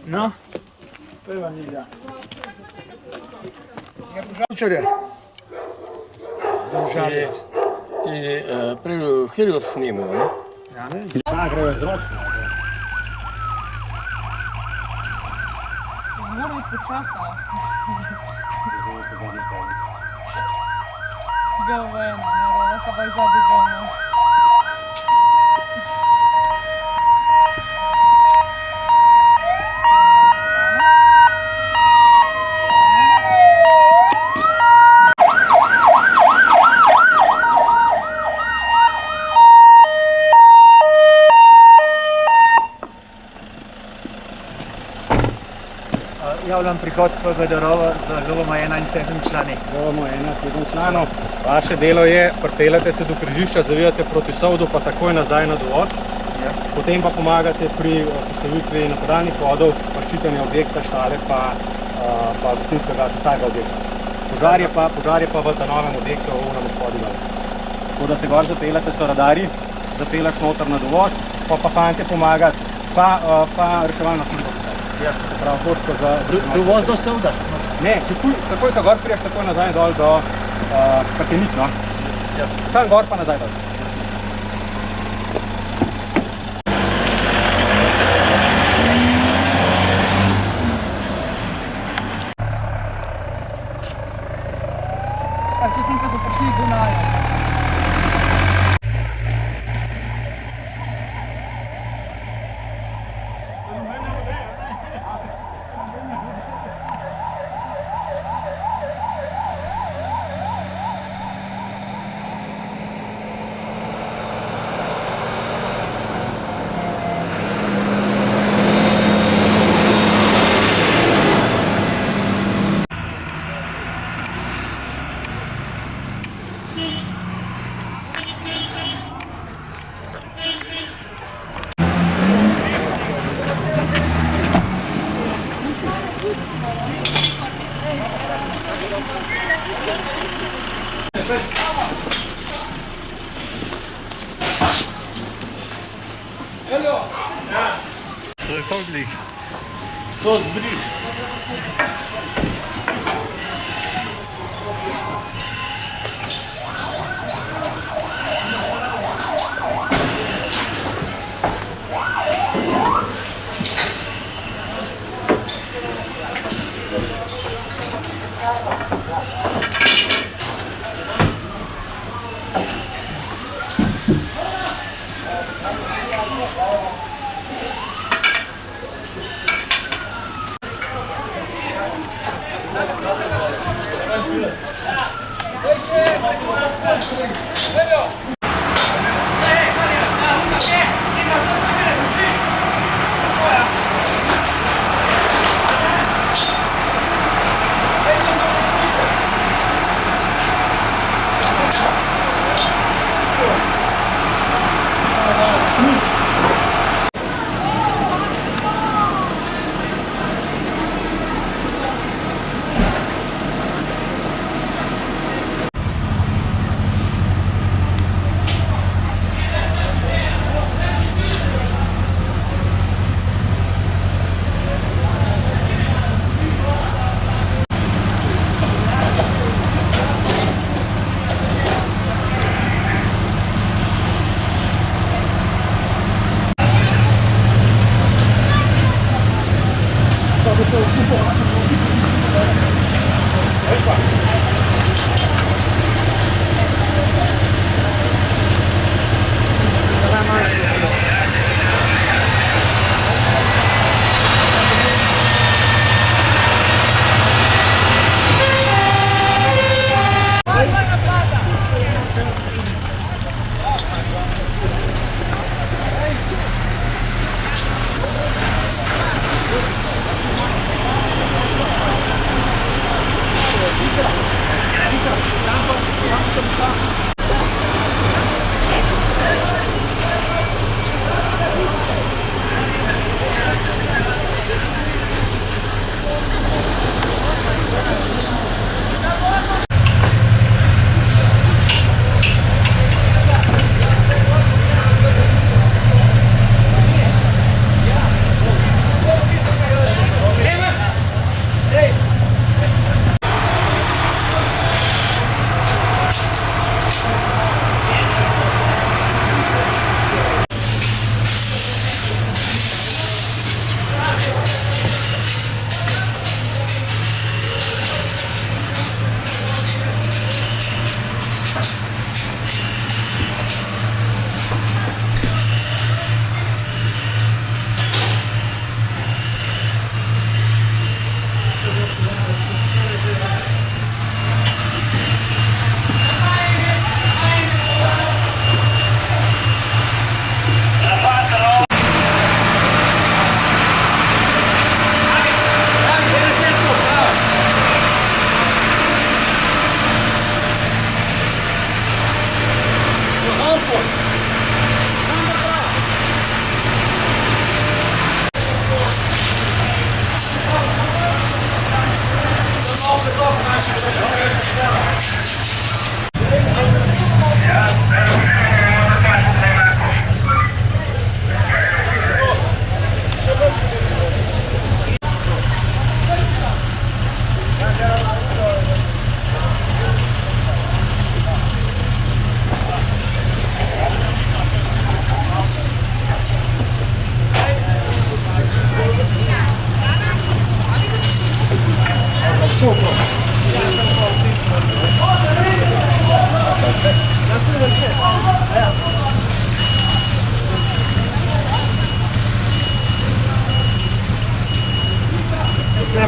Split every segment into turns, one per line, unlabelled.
No? Prva niža. Je požalčarje? Domžalec.
Prej Helios snemal, ne?
Ja, ne? Ja, grejo zročno.
Mora biti počasa. Go ven, ne, pa je zadnji govno.
Javljam prihod PGDR-ova z GVM-1 in 7 člani.
GVM-1 7 članov. Vaše delo je, pripeljate se do križišča, zavijate proti Sovdu, pa takoj nazaj na dovoz.
Ja.
Potem pa pomagate pri postavitvi napadalnih vodov, pa ščitenja objekta, štale pa gostinskega starega objekta. Požar je pa v ta novem objektu v onem spodnjem dolu. Tako da se gor zapeljate, so radarji, zapelješ noter na dovoz, pa fante pomagati, pa reševalna služba.
Ja.
Se pravi, točko za...
Dovoz do Sovda?
Ne, že takoj, ko gor priješ, takoj nazaj dol do Pakenik, no?
Ja.
Sam gor pa nazaj dol.
Če sem pa zapršli Dunaja.
To je to glih. To zbriš.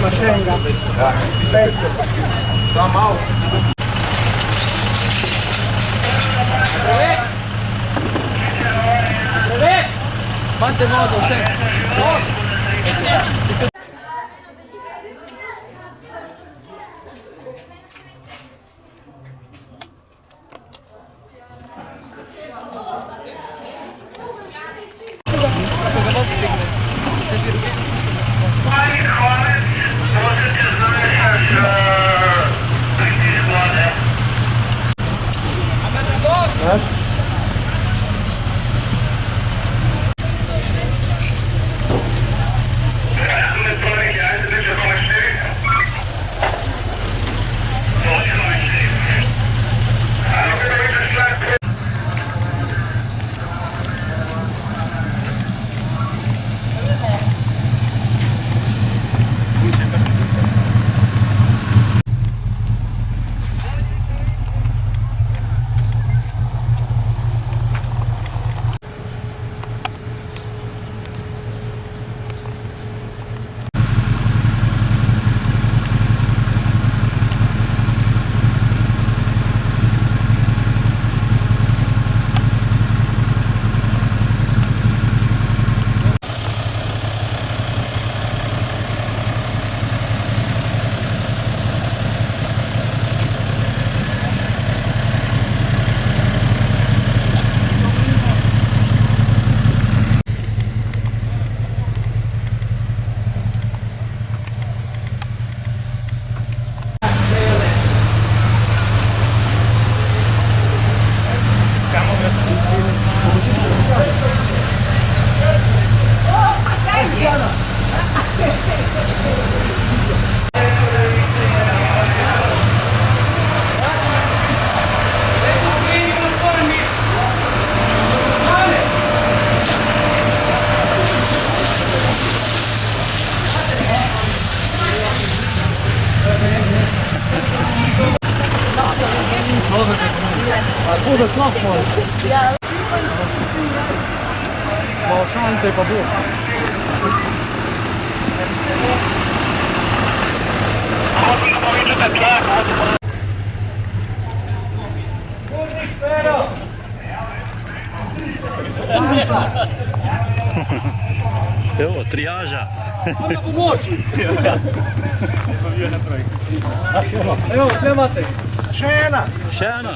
pa še enega. Ja, samo malo.
Imate vodo, vse.
Malo šante pa bo.
Evo, triaža.
Evo, tle imate.
Še ena.
Še ena.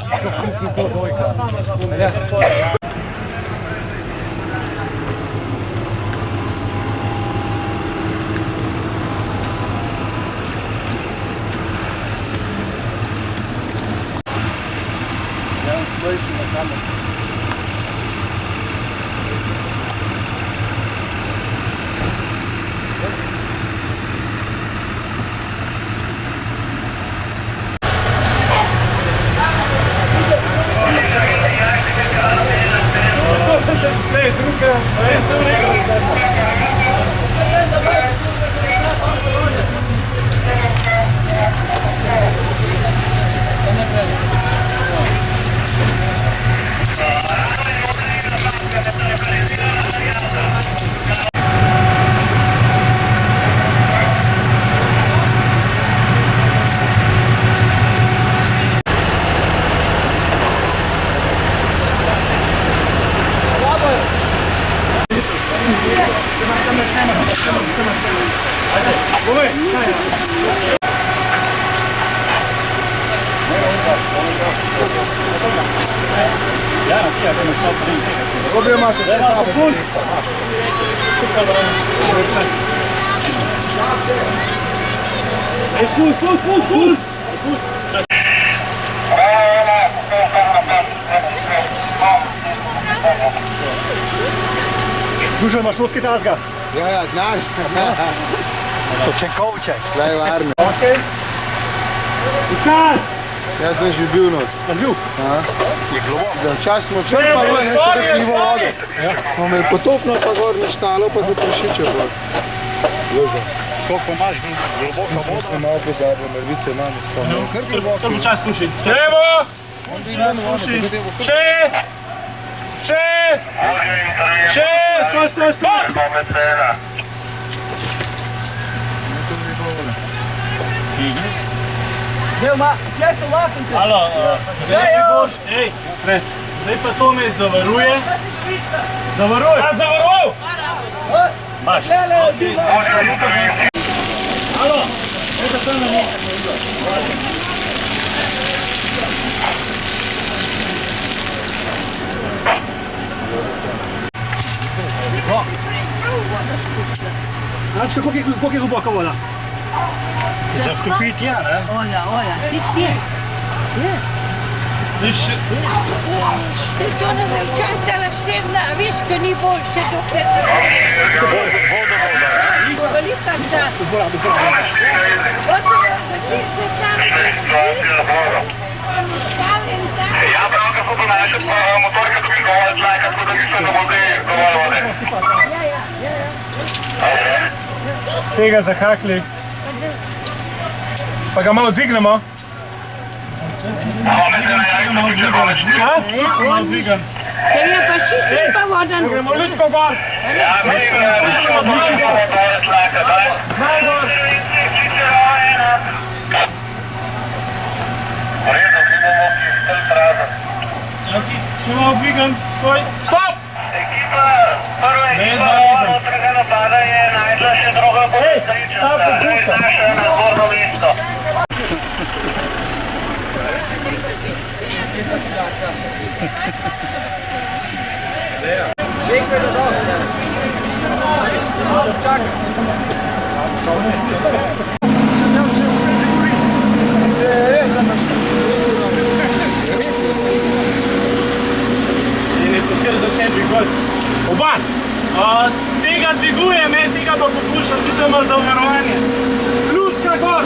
Problema se vse samo spust. Spust. Dušo, imaš lutki tazga?
Ja, znaš.
Točenkovček.
Daj varne.
Učan!
Jaz sem že bil not.
Bil?
Je globoko. Da včasih smo črpali nešto tako nivo vode. Smo imeli potopno pa gor na štalo pa za prašiče gor. Ložo.
Koliko imaš globoko
Smo
vodo?
se malo pozabili, mrvice imamo spomnili. Kar globoko.
Kar počas puši.
Levo! Še! Stoj!
Zdaj, kje so lafnice?
Alo, zdaj boš, pred. Zdaj pa to me zavaruje. Zavaruj! Ja, zavaruj! Maš. Alo, zdaj pa to me nekaj.
Značka, koliko je globoka voda?
Za vstopiti, ja, ne?
Olha, tisti je.
Viš,
Ti to ne vem, čas cela štirna, viš, ko ni bolj še dokler ne bo. Velika da. Osem gasilce tam. Stavim tam.
Ja, pravkar so naše motorke tukaj dovolj tlaka, tako da mislim, da bo zdaj dovolj vode.
Tega zahakli. Pa ga malo dvignemo.
Se je pa čist lepa voda.
Gremo ljudko gor.
Ja, mislim, da je dovolj tlaka, daj. Redo, mi bomo kistel prazen.
Čaki, še malo dvigam. Stoj. Stop!
Ekipa, prva ekipa notrega napada je našla še druga posledičnica. Našla nadzorno listo.
Oba! Tega dvigujem, tega pa popuščam, ki sem imel za uverovanje. Ljudka gor!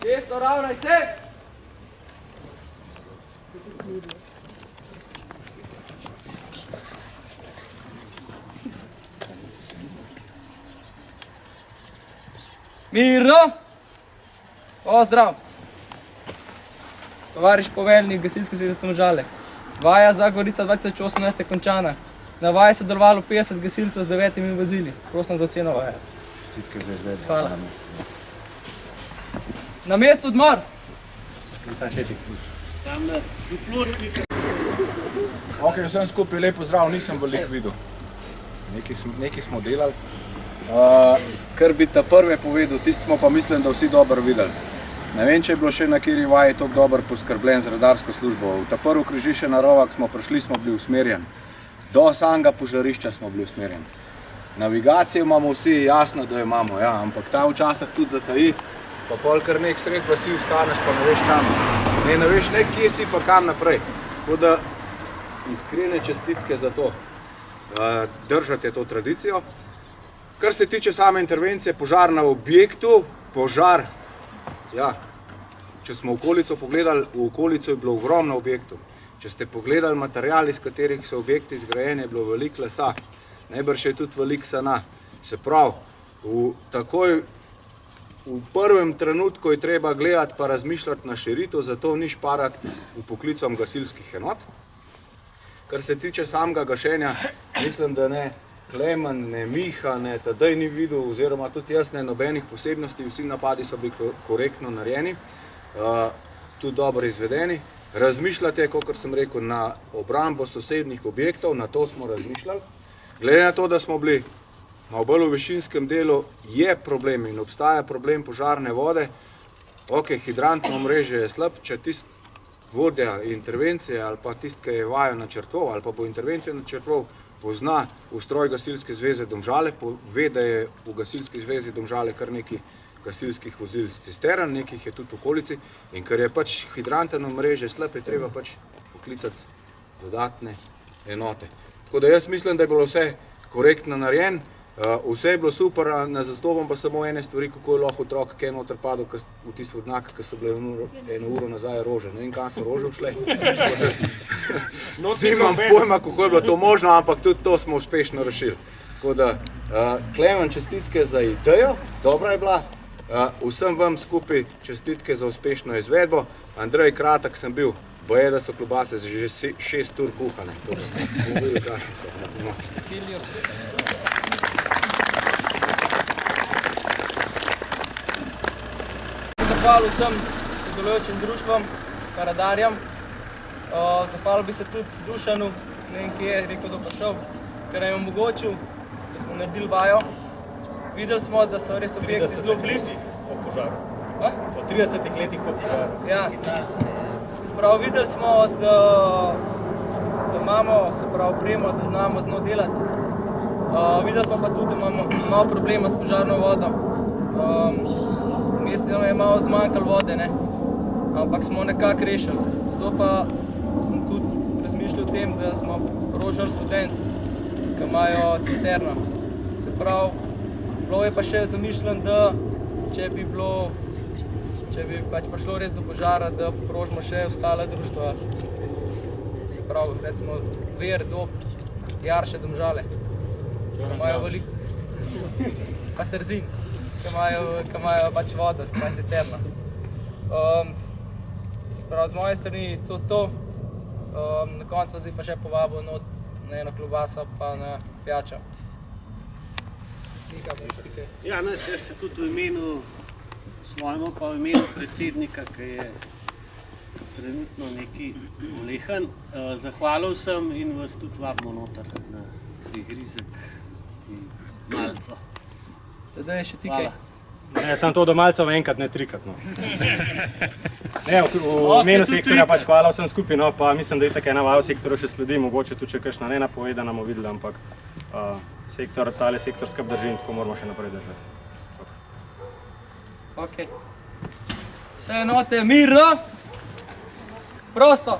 Desno, ravnaj se! Mirno! Pozdrav! Tovariš poveljnik Gasilske zveze Domžale. Vaja za Gorica 2018 je končana. Na vaji je sodelovalo 50 gasilcev z 9 vozili. Prosim za oceno vaje.
Čestitke za izvedbo.
Hvala. Na mestu odmor!
Ok, vsem skupaj lep pozdrav, nisem veliko videl. Nekaj smo delali. Kar bi ta prve povedal, tisto smo pa mislim, da vsi dobro videli. Ne vem, če je bilo še na kateri vaji tako dobro poskrbljen z radarsko službo. V ta prvo križišče na Rovak smo prišli, smo bili usmerjeni. Do samega požarišča smo bili usmerjeni. Navigacijo imamo vsi, jasno, da jo imamo, ja, ampak ta včasih tudi zataji. Pa pol kar nek sred vasi ustaneš, pa ne veš kam. Ne veš ne kje si, pa kam naprej. Tako da iskrene čestitke za to. Držate to tradicijo. Kar se tiče same intervencije, požar na objektu, požar, ja, če smo okolico pogledali, v okolico je bilo ogromno objektov. Če ste pogledali material, iz katerih so objekti zgrajeni, je bilo veliko lesa. Najbrž je tudi veliko sana. Se pravi, v prvem trenutku je treba gledati pa razmišljati na širitev, zato ni šparati v poklicom gasilskih enot. Kar se tiče samega gašenja, mislim, da ne Klemen, ne Miha, ne Tadej ni videl, oziroma tudi jaz ne nobenih posebnosti, vsi napadi so bili korektno narejeni, tudi dobro izvedeni. Razmišljate, kot sem rekel, na obrambo sosednjih objektov, na to smo razmišljali. Glede na to, da smo bili malo bolj v višinskem delu, je problem in obstaja problem požarne vode. Ok, hidrantno omrežje je slab, če tisti vodja intervencije ali pa tisti, ki je vajo načrtoval ali pa bo intervencijo načrtoval, pozna ustroj Gasilske zveze Domžale, ve, da je v Gasilski zvezi Domžale kar nekaj gasilskih vozil s cistern, nekih je tudi v okolici in ker je pač hidrantno omrežje slab, je treba pač poklicati dodatne enote. Tako da jaz mislim, da je bilo vse korektno narejen, vse je bilo super, na zastopam pa samo ene stvari, kako je lahko otrok kaj noter padel v tisti vodnjak, ki so bile eno uro nazaj rože. Ne vem, kam so rože všle. Nimam pojma, kako je bilo to možno, ampak tudi to smo uspešno rešili. Tako da, Klemen, čestitke za idejo, dobra je bila. Vsem vam skupaj čestitke za uspešno izvedbo. Andrej, kratek sem bil, boje, da so klobase že 6 ur kuhane.
Zahvalil sem sodelujočim društvom, paradarjem. Zahvalil bi se tudi Dušanu, ne vem, kje je rekel, da bo prišel, ker nam je omogočil, da smo naredili vajo. Videli smo, da so res objekti zelo blizu.
Po požaru. Po 30 letih po požaru.
Ja. Se pravi, videli smo, da imamo opremo, da znamo z njo delati. Videli smo pa tudi, da imamo malo problema s požarno vodo. Mislim, da je malo zmanjkalo vode, ne? Ampak smo nekako rešili. Zato pa sem tudi razmišljal o tem, da smo rožali Studenc, ki imajo cisterno. Se pravi, bilo je pa še zamišljen, da če bi pač prišlo res do požara, da prožimo še ostale društva. Se pravi, recimo Ver, Dob, Jarše, Domžale, ki imajo veliko, pa Trzin, ki imajo pač vodo, ki imajo cisterno. Se pravi, z moje strani to. Na koncu zdaj pa še povabil not na eno klobaso pa na pijačo.
Ja, ne, če se tudi v imenu svojemu pa v imenu predsednika, ki je trenutno neki bolehan, zahvalil sem in vas tudi vabimo noter na prigrizek in malco.
Tadej, še ti kaj?
Ne, sem to do malcev enkrat, ne trikrat. No. Ne, v imenu sektorja pač hvala vsem skupaj, no, pa mislim, da je tako ena vaja v sektorju še sledi, mogoče tudi še kakšna nenapovedana bomo videli, ampak tale sektor skrb drži in tako moramo še naprej držati.
Ok. Vse enote, mirno. Prosto.